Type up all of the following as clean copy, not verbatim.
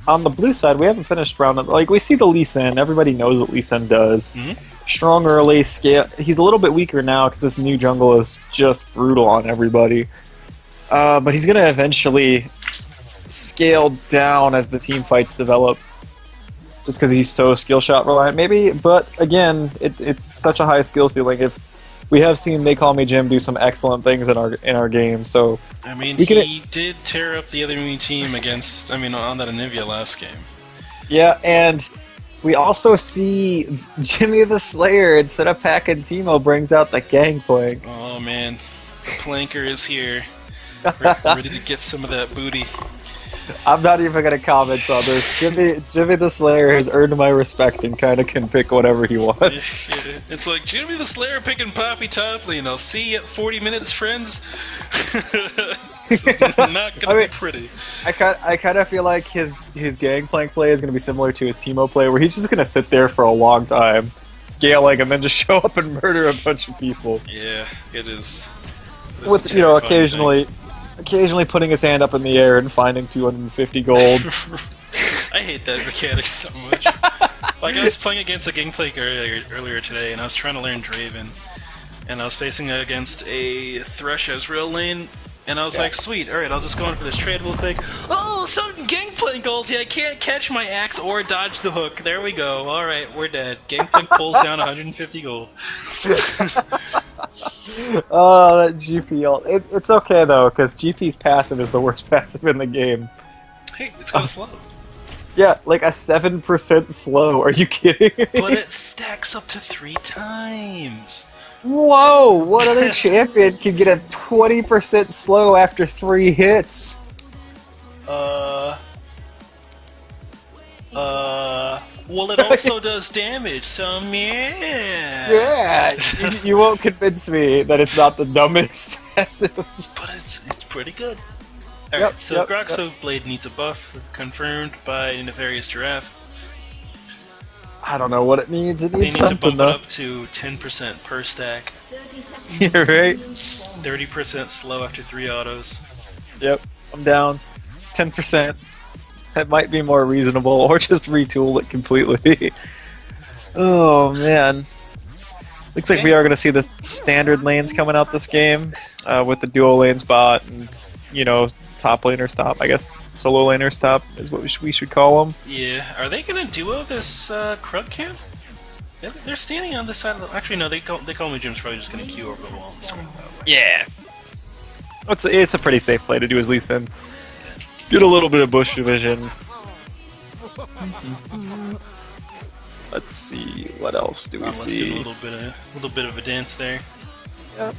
on the blue side, we haven't finished round. Like, we see the Lee Sin. Everybody knows what Lee Sin does. Strong early, scale. He's a little bit weaker now because this new jungle is just brutal on everybody. But he's going to eventually scale down as the team fights develop. Just because he's so skill shot reliant, maybe. But again, it's such a high skill ceiling. If we have seen They Call Me Jim do some excellent things in our game, so I mean, he did tear up the other enemy team against. I mean, on that Anivia last game. Yeah, and we also see Jimmy the Slayer, instead of packing Teemo, brings out the Gangplank. Oh man, the Planker is here, ready to get some of that booty. I'm not even going to comment on this. Jimmy the Slayer has earned my respect and kind of can pick whatever he wants. Yeah. It's like, Jimmy the Slayer picking Poppy top lane. I'll see you at 40 minutes, friends. This is not going to be pretty. I kind of feel like his Gangplank play is going to be similar to his Teemo play, where he's just going to sit there for a long time, scaling, and then just show up and murder a bunch of people. Yeah, it is. With, occasionally putting his hand up in the air and finding 250 gold. I hate that mechanic so much. Like, I was playing against a Gangplank earlier today, and I was trying to learn Draven. And I was facing against a Thresh Ezreal lane, and I was like, sweet, alright, I'll just go in for this trade real quick. Oh, some Gangplank ulti! I can't catch my axe or dodge the hook. There we go. Alright, we're dead. Gangplank pulls down 150 gold. Oh, that GP ult. It's okay, though, because GP's passive is the worst passive in the game. Hey, it's kind of slow. Yeah, like a 7% slow. Are you kidding me? But it stacks up to 3 times. Whoa! What other champion can get a 20% slow after 3 hits? Well, it also does damage, so yeah. Yeah, you won't convince me that it's not the dumbest passive. But it's pretty good. Alright, so Groxo Blade needs a buff, confirmed by Nefarious Giraffe. I don't know what it needs. It needs something, to bump it up to 10% per stack. Yeah, right? 30% slow after 3 autos. Yep, I'm down. 10%. That might be more reasonable, or just retool it completely. Oh, man. Looks like we are going to see the standard lanes coming out this game, with the duo lane spot and, top laner stop. I guess solo laner stop is what we should call them. Yeah. Are they going to duo this Krug camp? They're standing on this side of the... Actually, no, they call me Jim's probably just going to queue over the wall and swing that way. Yeah. It's a pretty safe play to do as Lee Sin. Get a little bit of bush division. Let's see, what else do we see? Let's do a little bit of a dance there. Yep.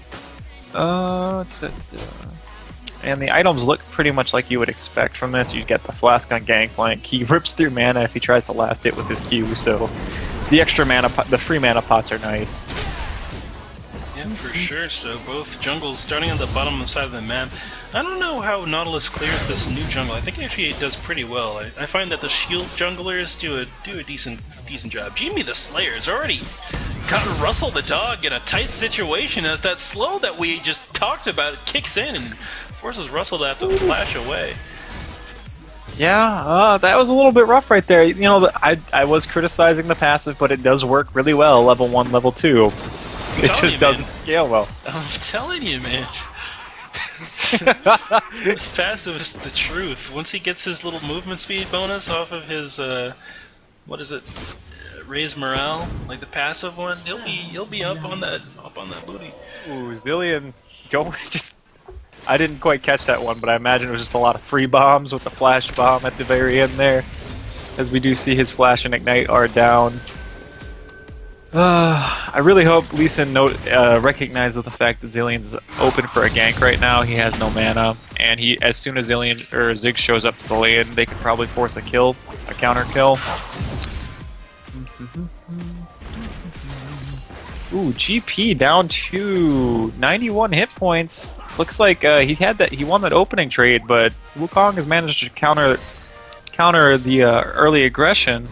And the items look pretty much like you would expect from this. You get the flask on Gangplank. He rips through mana if he tries to last hit with his Q. So the extra mana, the free mana pots are nice. Yeah, for sure. So both jungles starting on the bottom side of the map. I don't know how Nautilus clears this new jungle. I think actually it does pretty well. I find that the shield junglers do a decent job. Jimmy the Slayer's already got Russell the dog in a tight situation as that slow that we just talked about kicks in and forces Russell to have to flash away. Yeah, that was a little bit rough right there. I was criticizing the passive, but it does work really well. Level 1, level 2. It just doesn't scale well. I'm telling you, man. This passive is the truth. Once he gets his little movement speed bonus off of his what is it? Raise morale, like the passive one, he'll be up on that booty. Ooh, Zillion I didn't quite catch that one, but I imagine it was just a lot of free bombs with the flash bomb at the very end there. As we do see his flash and ignite are down. I really hope Lee Sin recognizes the fact that Zillion's open for a gank right now. He has no mana, and as soon as Zig shows up to the lane, they could probably force a counter kill. Ooh, GP down to 91 hit points. Looks like he won that opening trade, but Wukong has managed to counter the early aggression.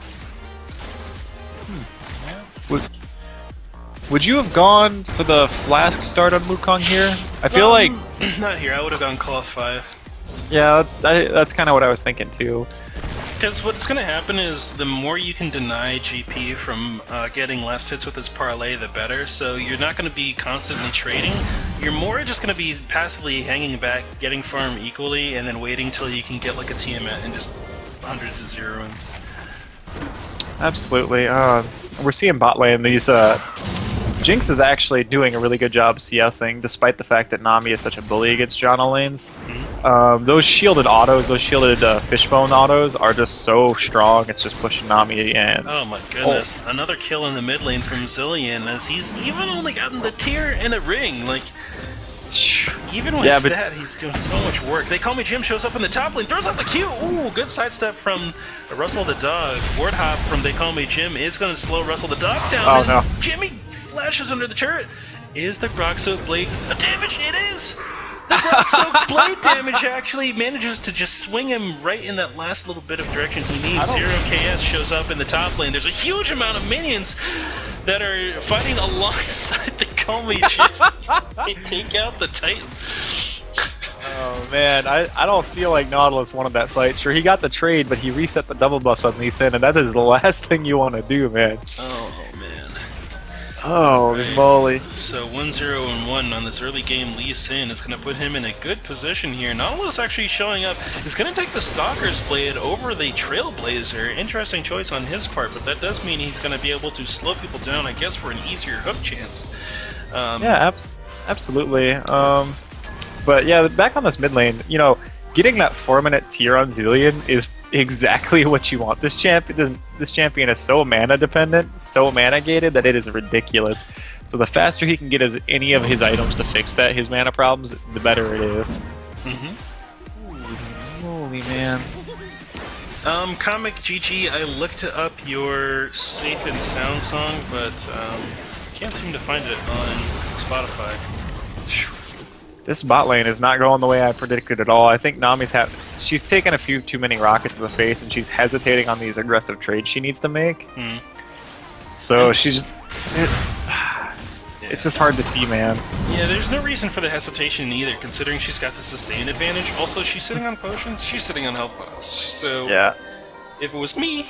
Would you have gone for the flask start on Wukong here? I feel like... Not here, I would have gone Cloth 5. Yeah, that's kind of what I was thinking too. Because what's going to happen is the more you can deny GP from getting less hits with his parlay, the better. So you're not going to be constantly trading. You're more just going to be passively hanging back, getting farm equally, and then waiting till you can get like a Tiamat and just 100 to 0. Absolutely. We're seeing bot lane. These Jinx is actually doing a really good job CSing, despite the fact that Nami is such a bully against Janna lanes. Those shielded autos, those shielded fishbone autos, are just so strong. It's just pushing Nami and... Oh my goodness. Oh. Another kill in the mid lane from Zilean, as he's even only gotten the tier and a ring. Like, even with that, he's doing so much work. They Call Me Jim shows up in the top lane, throws out the Q. Ooh, good sidestep from Russell the Dog. Ward hop from They Call Me Jim is going to slow Russell the Dog down. Oh no. Jimmy flashes under the turret. Is the Groxo Blade a damage? It is! The Groxo Blade damage actually manages to just swing him right in that last little bit of direction he needs. 0KS shows up in the top lane. There's a huge amount of minions that are fighting alongside the Call Me Jim. They take out the Titan. Oh man, I don't feel like Nautilus wanted that fight. Sure, he got the trade, but he reset the double buffs on Lee Sin, and that is the last thing you want to do, man. Oh man. Oh, moly. So 1-0-1 on this early game. Lee Sin is going to put him in a good position here. Nautilus actually showing up. He's going to take the Stalker's Blade over the Trailblazer. Interesting choice on his part, but that does mean he's going to be able to slow people down, I guess, for an easier hook chance. Yeah, absolutely. But yeah, back on this mid lane, you know, getting that 4-minute tier on Zilean is exactly what you want. This champion is so mana dependent, so mana gated, that it is ridiculous. So the faster he can get any of his items to fix his mana problems, the better it is. Holy man. Comic GG, I looked up your Safe and Sound song, but can't seem to find it on Spotify. This bot lane is not going the way I predicted at all. I think Nami's she's taken a few too many rockets to the face, and she's hesitating on these aggressive trades she needs to make. So she's... It's just hard to see, man. Yeah, there's no reason for the hesitation either, considering she's got the sustain advantage. Also, she's sitting on potions, she's sitting on health pots. So, yeah, if it was me,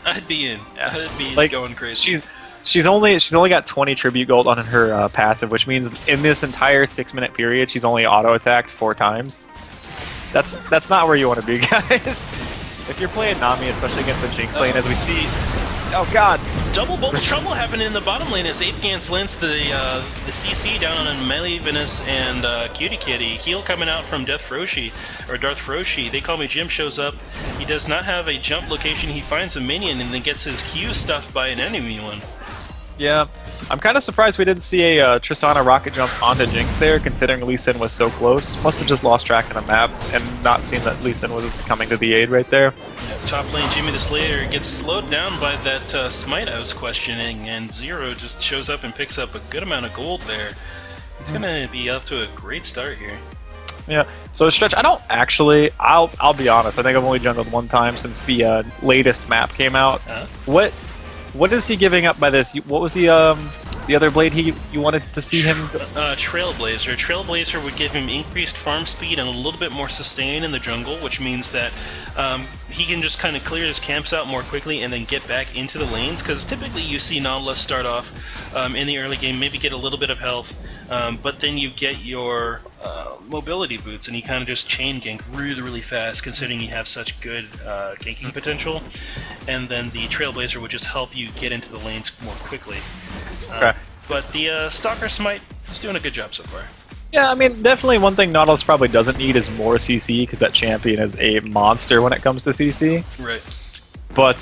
I'd be in. I'd be like, going crazy. She's only got 20 tribute gold on her passive, which means in this entire 6-minute period, she's only auto attacked 4 times. That's not where you want to be, guys. If you're playing Nami, especially against the Jinx lane, as we see. Oh god! Double bolt trouble happening in the bottom lane as Apegans lands the CC down on Melee Venus and Cutie Kitty. Heal coming out from Darth Froshi. They Call Me Jim shows up. He does not have a jump location. He finds a minion and then gets his Q stuffed by an enemy one. Yeah, I'm kind of surprised we didn't see a Tristana rocket jump onto Jinx there, considering Lee Sin was so close. Must have just lost track of the map and not seen that Lee Sin was coming to the aid right there. Yeah, top lane Jimmy the Slayer gets slowed down by that smite I was questioning, and Zero just shows up and picks up a good amount of gold there. It's gonna be up to a great start here. Yeah, so Stretch, I don't actually, I'll be honest, I think I've only jungled one time since the latest map came out. What is he giving up by this? What was the other blade you wanted to see him? Trailblazer. Trailblazer would give him increased farm speed and a little bit more sustain in the jungle, which means that he can just kind of clear his camps out more quickly and then get back into the lanes, because typically you see Nautilus start off in the early game, maybe get a little bit of health, but then you get your mobility boots and you kind of just chain gank really fast, considering you have such good ganking potential, and then the Trailblazer would just help you get into the lanes more quickly. Okay. But the Stalker Smite is doing a good job so far. Yeah, I mean, definitely one thing Nautilus probably doesn't need is more CC, because that champion is a monster when it comes to CC. Right. But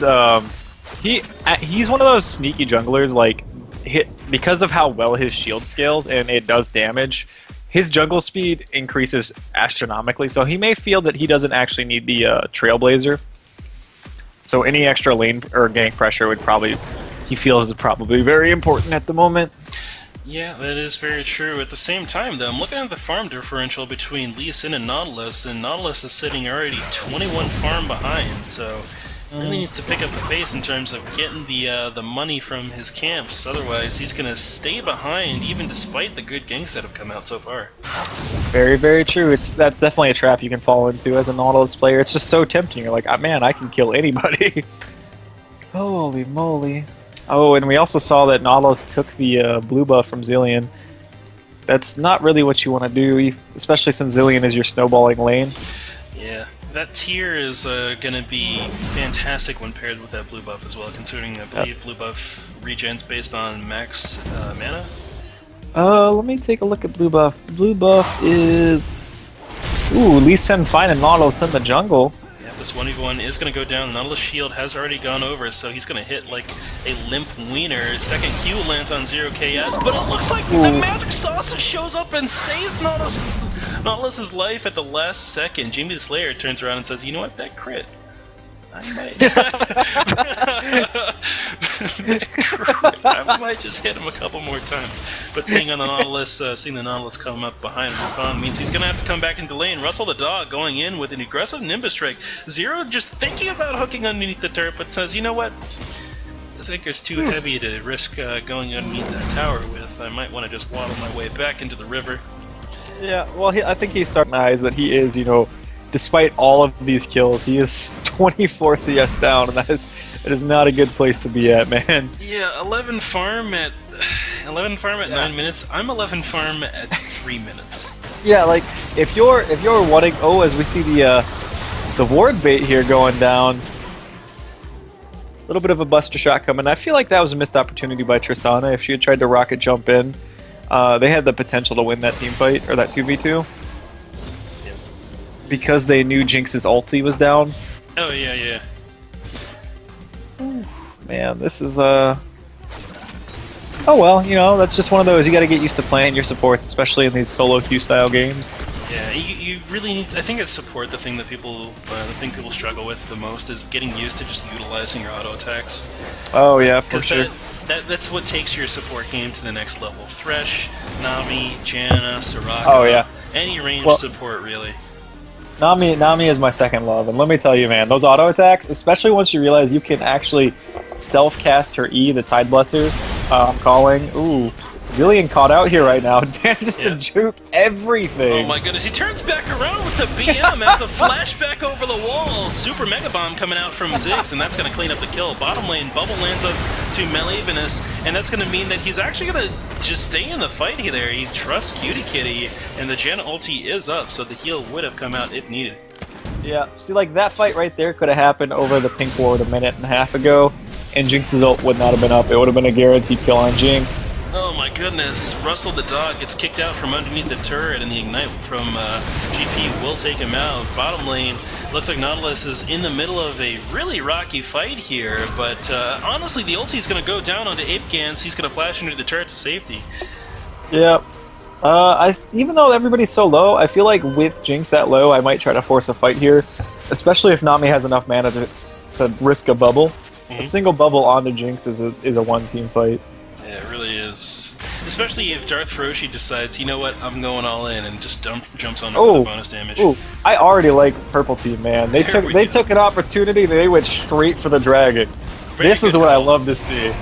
he's one of those sneaky junglers, like, because of how well his shield scales and it does damage, his jungle speed increases astronomically, so he may feel that he doesn't actually need the Trailblazer. So any extra lane or gank pressure he feels is probably very important at the moment. Yeah, that is very true. At the same time, though, I'm looking at the farm differential between Lee Sin and Nautilus is sitting already 21 farm behind, so really needs to pick up the pace in terms of getting the money from his camps. Otherwise, he's going to stay behind, even despite the good ganks that have come out so far. Very, very true. That's definitely a trap you can fall into as a Nautilus player. It's just so tempting. You're like, ah, man, I can kill anybody. Holy moly. Oh, and we also saw that Nautilus took the blue buff from Zillion. That's not really what you want to do, especially since Zillion is your snowballing lane. Yeah, that tier is going to be fantastic when paired with that blue buff as well, considering I believe blue buff regens based on max mana. Let me take a look at blue buff. Blue buff is... Ooh, Lee Sin finding Nautilus in the jungle. Yeah, this 1v1 is going to go down. Nautilus shield has already gone over, so he's going to hit like a limp wiener. Second Q lands on 0 KS, but it looks like the magic sausage shows up and saves Nautilus's life at the last second. Jamie the Slayer turns around and says, you know what, that crit. I might just hit him a couple more times. But seeing the Nautilus come up behind Rukon means he's gonna have to come back into lane. Russell the Dog going in with an aggressive Nimbus Strike. Zero just thinking about hooking underneath the turret, but says, you know what? This anchor's too heavy to risk going underneath that tower with. I might want to just waddle my way back into the river. Yeah, well, I think he's starting to recognize that he is, despite all of these kills, he is 24 CS down, and that is not a good place to be at, man. Yeah, 11 farm at 9 minutes. I'm 11 farm at 3 minutes. Yeah, like if you're wanting, as we see the ward bait here going down, a little bit of a buster shot coming. I feel like that was a missed opportunity by Tristana. If she had tried to rocket jump in, they had the potential to win that team fight or that 2v2. Because they knew Jinx's ulti was down. Oh, yeah. Ooh, man, this is, oh well, that's just one of those. You gotta get used to playing your supports, especially in these solo queue style games. Yeah, you really need to, I think it's support, the thing people struggle with the most is getting used to just utilizing your auto attacks. Oh yeah, for sure. That's what takes your support game to the next level. Thresh, Nami, Janna, Soraka. Oh yeah. Any ranged support, really. Nami is my second love, and let me tell you, man, those auto attacks, especially once you realize you can actually self-cast her E, the Tide Blessers, I'm calling. Ooh, Zillion caught out here right now. Manages to juke everything. Oh my goodness, he turns back around with the BM as the flashback over the wall. Super Mega Bomb coming out from Ziggs, and that's going to clean up the kill. Bottom lane, Bubble lands up to Malevenus, and that's going to mean that he's actually going to just stay in the fight there. He trusts Cutie Kitty, and the Janna ulti is up, so the heal would have come out if needed. Yeah, see, like, that fight right there could have happened over the pink ward a minute and a half ago, and Jinx's ult would not have been up. It would have been a guaranteed kill on Jinx. Oh my goodness, Russell the Dog gets kicked out from underneath the turret, and the Ignite from GP will take him out. Bottom lane, looks like Nautilus is in the middle of a really rocky fight here, but honestly, the ulti is going to go down onto Apegans. He's going to flash into the turret to safety. Yeah. Even though everybody's so low, I feel like with Jinx that low, I might try to force a fight here, especially if Nami has enough mana to risk a bubble. A single bubble onto Jinx is a one-team fight. Yeah, it really is. Especially if Darth Hiroshi decides, you know what, I'm going all in, and just jumps on over the bonus damage. Ooh, I already like Purple Team, man. They took an opportunity, they went straight for the dragon. This is what I love to see.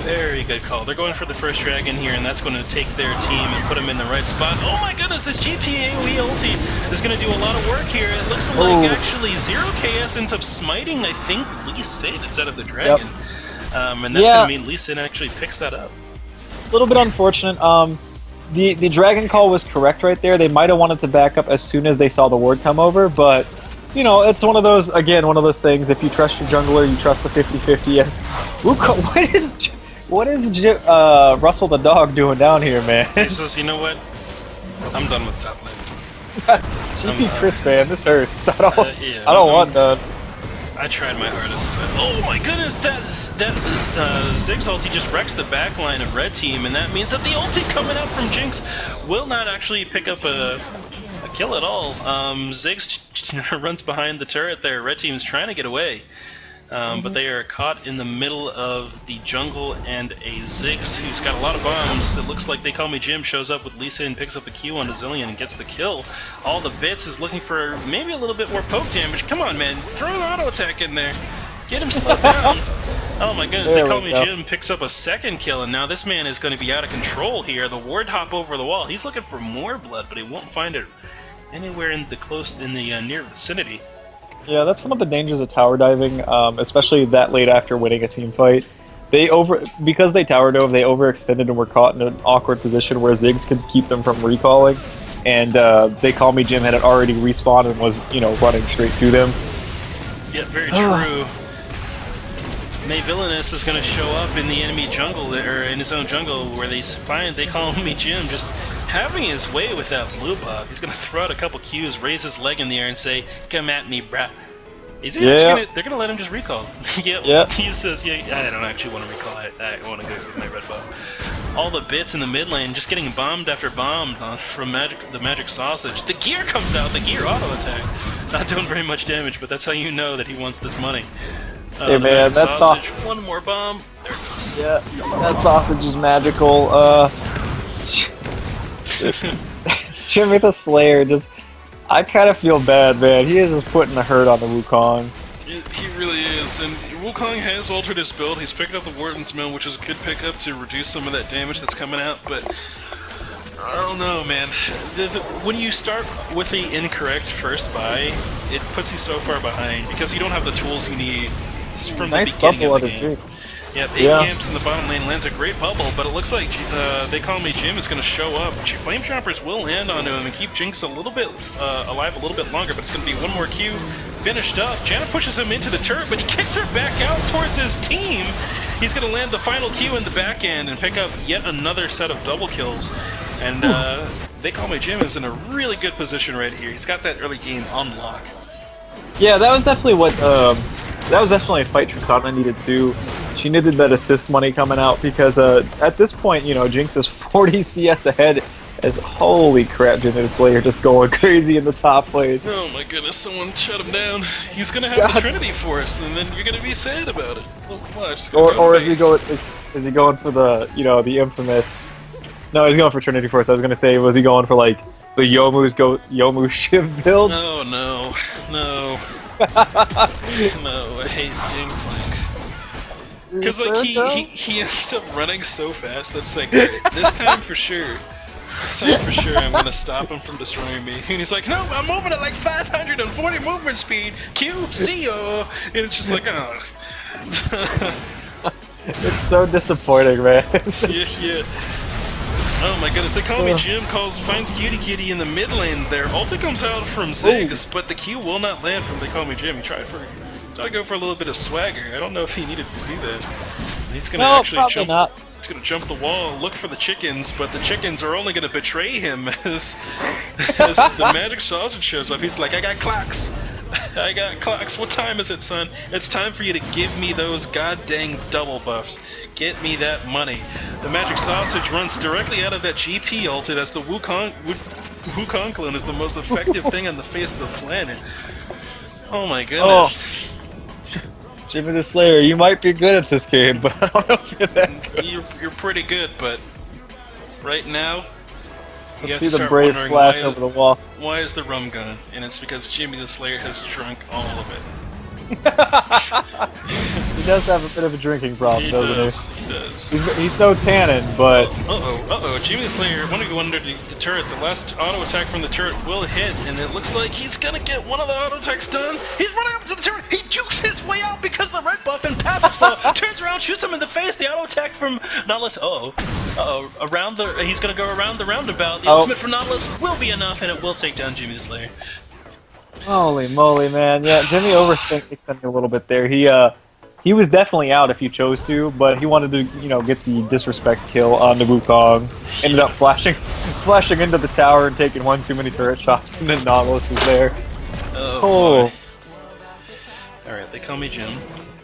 Very good call. They're going for the first dragon here, and that's going to take their team and put them in the right spot. Oh my goodness, this GPA ulti is going to do a lot of work here. It looks like actually 0 KS ends up smiting, I think, Lee Sin instead of the dragon. Yep. And that's going to mean Lee Sin actually picks that up. A little bit unfortunate. The dragon call was correct right there. They might have wanted to back up as soon as they saw the ward come over, but it's one of those things. If you trust your jungler, you trust the 50-50. Yes. What is Russell the Dog doing down here, man? He says, you know what? I'm done with top lane. GP crits, man. This hurts. I don't want none. I tried my hardest, but oh my goodness, that Ziggs ulti just wrecks the backline of Red Team, and that means that the ulti coming out from Jinx will not actually pick up a kill at all. Ziggs runs behind the turret there. Red Team's trying to get away. But they are caught in the middle of the jungle, and a Ziggs who's got a lot of bombs. It looks like They Call Me Jim shows up with Lisa and picks up the Q on Zillion and gets the kill. All the bits is looking for maybe a little bit more poke damage. Come on, man, throw an auto attack in there. Get him slowed down. Oh my goodness, There They Call we Me go. Jim picks up a second kill, and now this man is going to be out of control here. The ward hop over the wall. He's looking for more blood, but he won't find it anywhere in the near vicinity. Yeah, that's one of the dangers of tower diving, especially that late after winning a team fight. Because they tower dove, they overextended and were caught in an awkward position where Ziggs could keep them from recalling, and They Call Me Jim had already respawned and was, running straight to them. Yeah, very true. May Villainous is going to show up in the enemy jungle, or in his own jungle, where they find They Call Me Jim just having his way with that blue buff. He's going to throw out a couple Qs, raise his leg in the air, and say, "Come at me, bruh." They're gonna let him just recall. Yep. He says, "Yeah, I don't actually want to recall. I want to go with my red buff." All the bits in the mid lane just getting bombed after bomb from the magic sausage. The gear comes out. The gear auto attack, not doing very much damage, but that's how you know that he wants this money. Hey man, that sausage. One more bomb. There it goes. Yeah, that sausage is magical. Jimmy the Slayer just. I kind of feel bad, man. He is just putting the hurt on the Wukong. He really is, and Wukong has altered his build. He's picked up the Warden's Mill, which is a good pickup to reduce some of that damage that's coming out, but I don't know, man. When you start with the incorrect first buy, it puts you so far behind, because you don't have the tools you need from the beginning of the game. Yep, 8 camps in the bottom lane lands a great bubble, but it looks like They Call Me Jim is going to show up. Flame Choppers will land onto him and keep Jinx a little bit alive a little bit longer, but it's going to be one more Q finished up. Janna pushes him into the turret, but he kicks her back out towards his team. He's going to land the final Q in the back end and pick up yet another set of double kills. And They Call Me Jim is in a really good position right here. He's got that early game on lock. Yeah, that was definitely what... that was definitely a fight Tristana needed too. She needed that assist money coming out because at this point, Jinx is 40 CS ahead as holy crap, Jimmy the Slayer just going crazy in the top lane. Oh my goodness, someone shut him down. He's gonna have the Trinity Force, and then you're gonna be sad about it. Watch. Or is he going? Is he going for the the infamous? No, he's going for Trinity Force. I was gonna say, was he going for like the Yomu Shiv build? Oh no, no. No, I hate Jing Plank. Because like he ends up running so fast, that's like, this time for sure. This time for sure I'm gonna stop him from destroying me. And he's like, no, I'm moving at like 540 movement speed. Q, see ya. And it's just like, oh. It's so disappointing, man. Yeah. Oh my goodness, They Call Me Jim finds Cutie Kitty in the mid lane there. Ulti comes out from Ziggs, but the Q will not land from They Call Me Jim. He tried to go for a little bit of swagger. I don't know if he needed to do that. He's gonna actually jump. He's gonna jump the wall, look for the chickens, but the chickens are only gonna betray him as the magic sausage shows up. He's like, I got clocks. I got clocks. What time is it, son? It's time for you to give me those goddamn double buffs. Get me that money. The magic sausage runs directly out of that GP ulted as the Wukong clone is the most effective thing on the face of the planet. Oh my goodness. Jimmy the Slayer, you might be good at this game, but I don't know if you're that good. You're pretty good, but right now, let's see the brave flash over the wall. Why is the rum gone? And it's because Jimmy the Slayer has drunk all of it. He does have a bit of a drinking problem, doesn't he? He does. He's no tannin, but... Jimmy the Slayer, want to go under the turret. The last auto attack from the turret will hit, and it looks like he's gonna get one of the auto attacks done. He's running up to the turret. He jukes his way out because of the red buff and passive slow. Turns around, shoots him in the face. The auto attack from Nautilus. He's gonna go around the roundabout. The ultimate from Nautilus will be enough, and it will take down Jimmy the Slayer. Holy moly, man. Yeah, Jimmy overextended a little bit there. He was definitely out if he chose to, but he wanted to, get the disrespect kill on the Wukong. Ended up flashing into the tower and taking one too many turret shots, and then Nautilus was there. Oh. Alright, They Call Me Jim.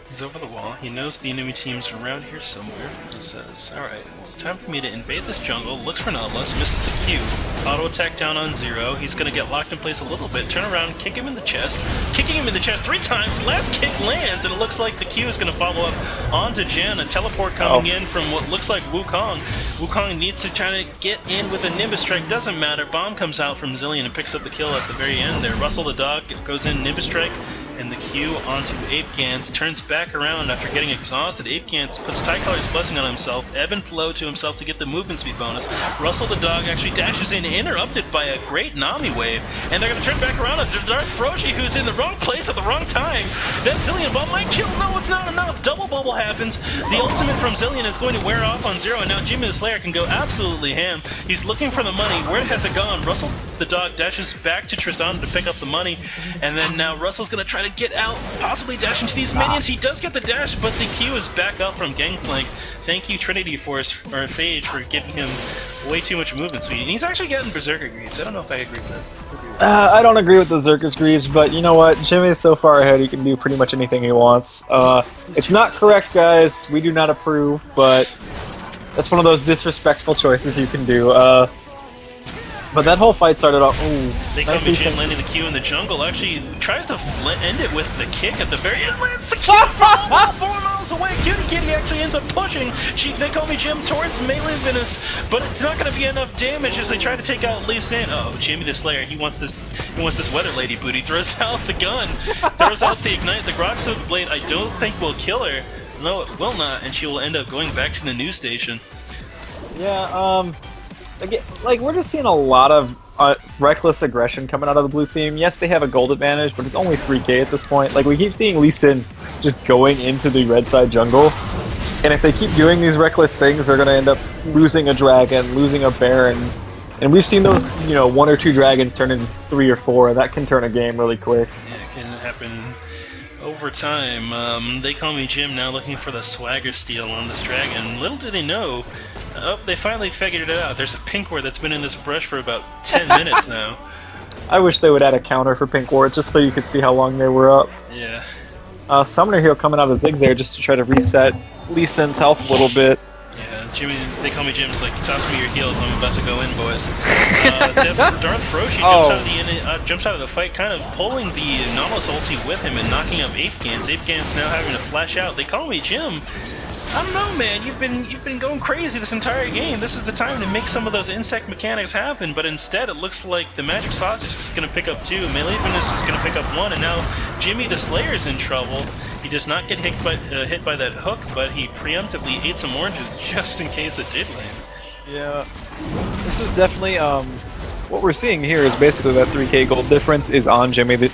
He's over the wall. He knows the enemy team's around here somewhere. He says, alright, time for me to invade this jungle. Looks for Nautilus, misses the Q. Auto attack down on 0. He's gonna get locked in place a little bit. Turn around, kick him in the chest. Kicking him in the chest 3 times. Last kick lands, and it looks like the Q is gonna follow up onto Jen. A teleport coming in from what looks like Wukong. Wukong needs to try to get in with a Nimbus Strike. Doesn't matter. Bomb comes out from Zillion and picks up the kill at the very end there. Russell the dog goes in, Nimbus Strike. And the Q onto Ape Gans, turns back around after getting exhausted. Ape Gans puts Tycolor's Blessing on himself, ebb and flow to himself to get the movement speed bonus. Russell the dog actually dashes in, interrupted by a great Nami wave, and they're going to turn back around on Darth Froshi, who's in the wrong place at the wrong time. Then Zillion Bomb might kill, no, it's not enough. Double bubble happens. The ultimate from Zillion is going to wear off on Zero, and now Jimmy the Slayer can go absolutely ham. He's looking for the money. Where has it gone? Russell the dog dashes back to Tristan to pick up the money, and then now Russell's going to try to get out, possibly dash into these minions. He does get the dash, but the Q is back up from Gangplank. Thank you, Trinity Force, or Phage, for giving him way too much movement speed. And he's actually getting Berserker Greaves. I don't know if I agree with that. I don't agree with the Zerkus Greaves, but you know what? Jimmy's so far ahead, he can do pretty much anything he wants. It's not correct, guys. We do not approve, but that's one of those disrespectful choices you can do. But that whole fight started off. Ooh, they come in Jim landing the Q in the jungle. Actually, tries to end it with the kick at the very end. Lands the Q from 4 miles away. Cutie Kitty actually ends up pushing. They call me Jim towards melee Venus, but it's not going to be enough damage as they try to take out Lee Sin. Oh, Jimmy the Slayer. He wants this weather lady booty. Throws out the gun. Throws out the ignite. The Grok Silver Blade. I don't think will kill her. No, it will not, and she will end up going back to the news station. Yeah. Again, like, we're just seeing a lot of reckless aggression coming out of the blue team. Yes, they have a gold advantage, but it's only 3k at this point. Like, we keep seeing Lee Sin just going into the red side jungle, and if they keep doing these reckless things, they're going to end up losing a dragon, losing a baron, and we've seen those, you know, 1 or 2 dragons turn into 3 or 4. That can turn a game really quick. Yeah, it can happen over time. They call me Jim now, looking for the swagger steal on this dragon. Little do they know. Oh, they finally figured it out. There's a pink ward that's been in this brush for about 10 minutes now. I wish they would add a counter for pink ward just so you could see how long they were up. Yeah. Summoner Heel coming out of Ziggs there just to try to reset Lee Sin's health a little bit. Yeah, Jimmy, they call me Jim's like, toss me your heels, I'm about to go in, boys. Darth Froshi jumps out of the fight, kind of pulling the Nautilus ulti with him and knocking up Ape Gans. Ape Gans now having to flash out. They call me Jim. I don't know, man. You've been going crazy this entire game. This is the time to make some of those insect mechanics happen, but instead it looks like the Magic Sausage is going to pick up 2, Melee Venus is going to pick up 1, and now Jimmy the Slayer is in trouble. He does not get hit by that hook, but he preemptively ate some oranges just in case it did land. Yeah, this is definitely what we're seeing here is basically that 3k gold difference is on Jimmy the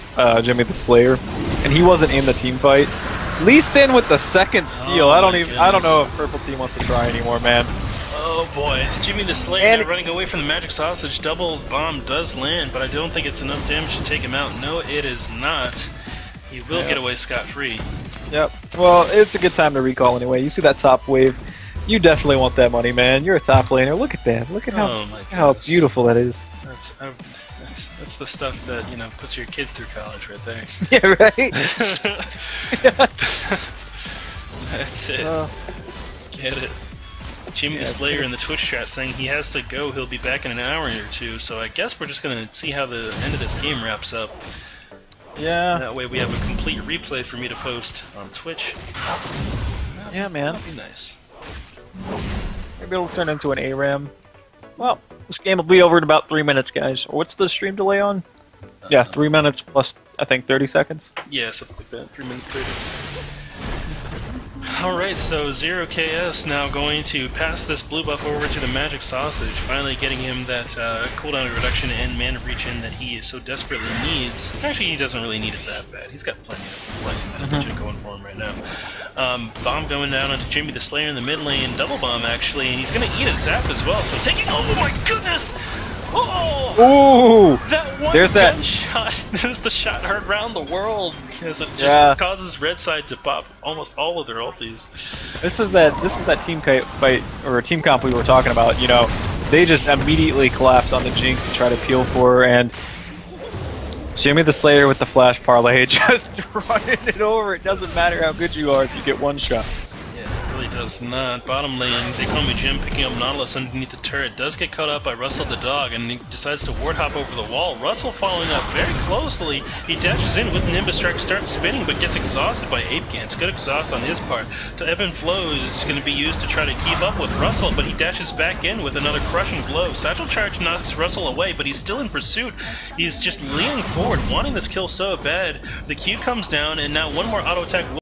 Slayer, and he wasn't in the team fight. Lee Sin with the second steal. I don't know if purple team wants to try anymore, man. Oh boy, Jimmy the Slayer now running away from the Magic Sausage. Double bomb does land, but I don't think it's enough damage to take him out. No, it is not. He will get away scot-free. Yep. Well, it's a good time to recall anyway. You see that top wave. You definitely want that money, man. You're a top laner. Look at that. Look at how beautiful that is. That's the stuff that, you know, puts your kids through college right there. Yeah, right? That's it. Get it. Jimmy the Slayer in the Twitch chat saying he has to go, he'll be back in an hour or 2, so I guess we're just going to see how the end of this game wraps up. Yeah. That way we have a complete replay for me to post on Twitch. Yeah, man. That'd be nice. Maybe it'll turn into an ARAM. Well, this game will be over in about 3 minutes, guys. What's the stream delay on? Yeah, 3 minutes plus, I think, 30 seconds. Yeah, something like that. 3 minutes 30. Alright, so 0KS now going to pass this blue buff over to the Magic Sausage, finally getting him that cooldown reduction and mana regen that he so desperately needs. Actually, he doesn't really need it that bad. He's got plenty of mana regen going for him right now. Bomb going down onto Jimmy the Slayer in the mid lane, double bomb actually, and he's going to eat a zap as well, so taking... Oh my goodness! Oh! Ooh! That one gunshot! There's the shot heard around the world because it just causes red side to pop almost all of their ultis. This is that team fight or team comp we were talking about. You know, they just immediately collapse on the Jinx to try to peel for her, and Jimmy the Slayer with the flash parlay just running it over. It doesn't matter how good you are if you get one shot. Yeah, it really does not. Bottom lane, they call me Jim picking up Nautilus underneath the turret. Does get caught up by Russell the dog, and he decides to ward hop over the wall. Russell following up very closely. He dashes in with Nimbus Strike, starts spinning, but gets exhausted by Ape Gants. Good exhaust on his part. The Ebb and Flow is going to be used to try to keep up with Russell, but he dashes back in with another crushing blow. Satchel Charge knocks Russell away, but he's still in pursuit. He's just leaning forward, wanting this kill so bad. The Q comes down, and now one more auto attack